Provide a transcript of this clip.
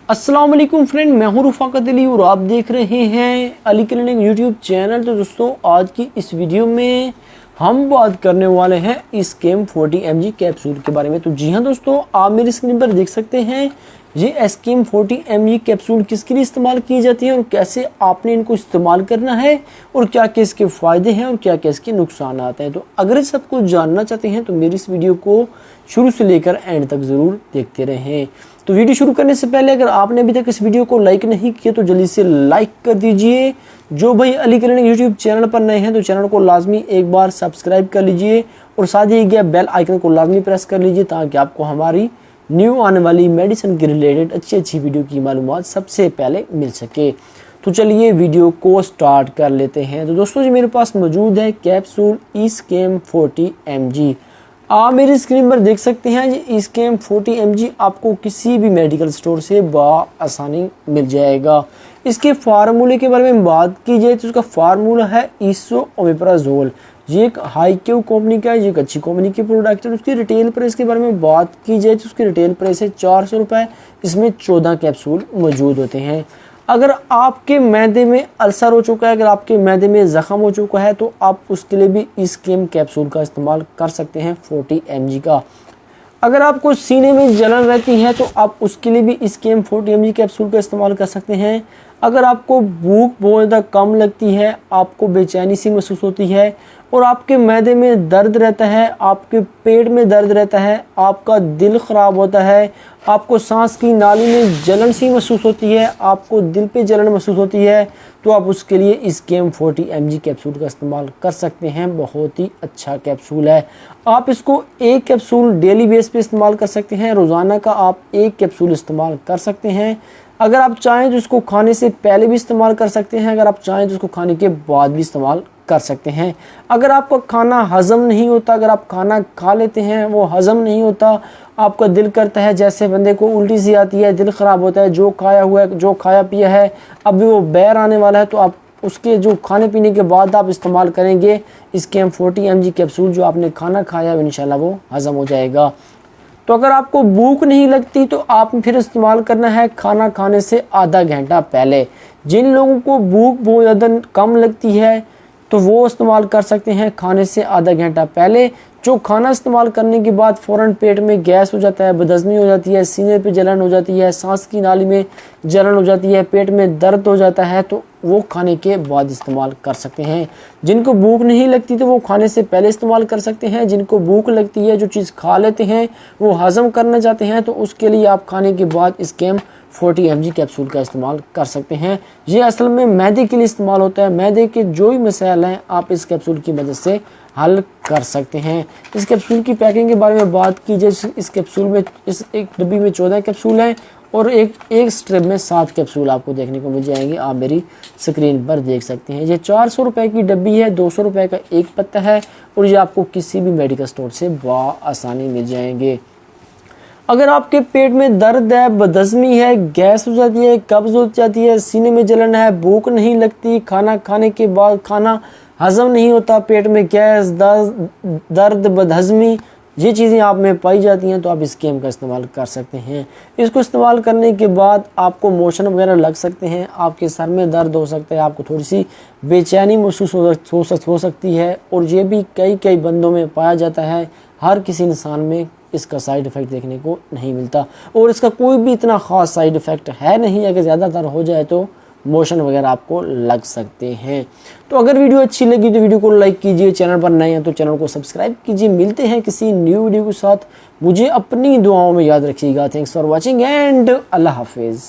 अस्सलाम वालेकुम फ्रेंड, मैं हूं रफ़ाकत अली और आप देख रहे हैं अली क्लिनिक यूट्यूब चैनल। तो दोस्तों, आज की इस वीडियो में हम बात करने वाले हैं एस्केम 40 mg कैप्सूल के बारे में। तो जी हाँ दोस्तों, आप मेरी स्क्रीन पर देख सकते हैं ये एस्केम 40 mg कैप्सूल किसके लिए इस्तेमाल की जाती है और कैसे आपने इनको इस्तेमाल करना है और क्या क्या इसके फ़ायदे हैं और क्या क्या इसके नुकसान आते हैं। तो अगर इस सब कुछ जानना चाहते हैं तो मेरी इस वीडियो को शुरू से लेकर एंड तक ज़रूर देखते रहें। तो वीडियो शुरू करने से पहले अगर आपने अभी तक इस वीडियो को लाइक नहीं किया तो जल्दी से लाइक कर दीजिए। जो भाई अली क्लिनिक यूट्यूब चैनल पर नए हैं तो चैनल को लाजमी एक बार सब्सक्राइब कर लीजिए और साथ ही बेल आइकन को लाजमी प्रेस कर लीजिए ताकि आपको हमारी न्यू आने वाली मेडिसिन के रिलेटेड अच्छी वीडियो की मालूमात सबसे पहले मिल सके। तो चलिए वीडियो को स्टार्ट कर लेते हैं। तो दोस्तों जी, मेरे पास मौजूद है कैप्सूल एस्केम 40 mg। आप मेरी स्क्रीन पर देख सकते हैं ये एस्केम 40 mg आपको किसी भी मेडिकल स्टोर से आसानी मिल जाएगा। इसके फार्मूले के बारे में बात की जाए तो इसका फार्मूला है इसोओमेप्राजोल। ये एक हाईक्यू कंपनी का है, ये एक अच्छी कंपनी की प्रोडक्ट है। उसकी रिटेल प्राइस के बारे में बात की जाए तो उसकी रिटेल प्राइस है 400 रुपये। इसमें 14 कैप्सूल मौजूद होते हैं। अगर आपके मैदे में अल्सर हो चुका है, अगर आपके मैदे में ज़ख़म हो चुका है तो आप उसके लिए भी एस्केम कैप्सूल का इस्तेमाल कर सकते हैं 40 mg का। अगर आपको सीने में जलन रहती है तो आप उसके लिए भी एस्केम 40 mg कैप्सूल का इस्तेमाल कर सकते हैं। अगर आपको भूख बहुत ज़्यादा कम लगती है, आपको बेचैनी सी महसूस होती है और आपके मैदे में दर्द रहता है, आपके पेट में दर्द रहता है, आपका दिल ख़राब होता है, आपको सांस की नाली में जलन सी महसूस होती है, आपको दिल पे जलन महसूस होती है, तो आप उसके लिए एस्केम 40 mg कैप्सूल का इस्तेमाल कर सकते हैं। बहुत ही अच्छा कैप्सूल है। आप इसको एक कैप्सूल डेली बेस पे इस्तेमाल कर सकते हैं। रोज़ाना का आप एक कैप्सूल इस्तेमाल कर सकते हैं। अगर आप चाहें तो इसको खाने से पहले भी इस्तेमाल कर सकते हैं, अगर आप चाहें तो इसको खाने के बाद भी इस्तेमाल कर सकते हैं। अगर आपका खाना हज़म नहीं होता, अगर आप खाना खा लेते हैं वो हज़म नहीं होता, आपका दिल करता है जैसे बंदे को उल्टी सी आती है, दिल ख़राब होता है, जो खाया हुआ है, जो खाया पिया है अभी वो बैर आने वाला है, तो आप उसके जो खाने पीने के बाद आप इस्तेमाल करेंगे एस्केम 40 mg कैप्सूल, जो आपने खाना खाया है इंशाल्लाह वो हज़म हो जाएगा। तो अगर आपको भूख नहीं लगती तो आप फिर इस्तेमाल करना है खाना खाने से आधा घंटा पहले। जिन लोगों को भूख बहुत ज़्यादा कम लगती है तो वो इस्तेमाल कर सकते हैं खाने से आधा घंटा पहले। जो खाना इस्तेमाल करने के बाद फ़ौरन पेट में गैस हो जाता है, बदहज़मी हो जाती है, सीने पे जलन हो जाती है, सांस की नाली में जलन हो जाती है, पेट में दर्द हो जाता है, तो वो खाने के बाद इस्तेमाल कर सकते हैं। जिनको भूख नहीं लगती तो वो खाने से पहले इस्तेमाल कर सकते हैं। जिनको भूख लगती है, जो चीज़ खा लेते हैं, वो हज़म करना चाहते हैं, तो उसके लिए आप खाने के बाद एस्केम 40 mg कैप्सूल का इस्तेमाल कर सकते हैं। ये असल में मैदे के लिए इस्तेमाल होता है। मैदे के जो भी मसाइल हैं आप इस कैप्सूल की मदद से हल कर सकते हैं। इस कैप्सूल की पैकिंग के बारे में बात की जाए, इस कैप्सूल में इस एक डब्बी में 14 कैप्सूल हैं और एक स्ट्रिप में 7 कैप्सूल आपको देखने को मिल जाएंगे। आप मेरी स्क्रीन पर देख सकते हैं। ये 400 रुपये की डब्बी है, 200 रुपये का एक पत्ता है और ये आपको किसी भी मेडिकल स्टोर से आसानी मिल जाएंगे। अगर आपके पेट में दर्द है, बदहज़मी है, गैस हो जाती है, कब्ज़ हो जाती है, सीने में जलन है, भूख नहीं लगती, खाना खाने के बाद खाना हज़म नहीं होता, पेट में गैस, दर्द, बदहज़मी, ये चीज़ें आप में पाई जाती हैं तो आप एस्केम का इस्तेमाल कर सकते हैं। इसको इस्तेमाल करने के बाद आपको मोशन वगैरह लग सकते हैं, आपके सर में दर्द हो सकता है, आपको थोड़ी सी बेचैनी महसूस हो सकती है और ये भी कई बंदों में पाया जाता है। हर किसी इंसान में इसका साइड इफ़ेक्ट देखने को नहीं मिलता और इसका कोई भी इतना ख़ास साइड इफ़ेक्ट है नहीं। अगर ज़्यादातर हो जाए तो मोशन वगैरह आपको लग सकते हैं। तो अगर वीडियो अच्छी लगी तो वीडियो को लाइक कीजिए, चैनल पर नए हैं तो चैनल को सब्सक्राइब कीजिए। मिलते हैं किसी न्यू वीडियो के साथ। मुझे अपनी दुआओं में याद रखिएगा। थैंक्स फॉर वॉचिंग एंड अल्लाह हाफिज़।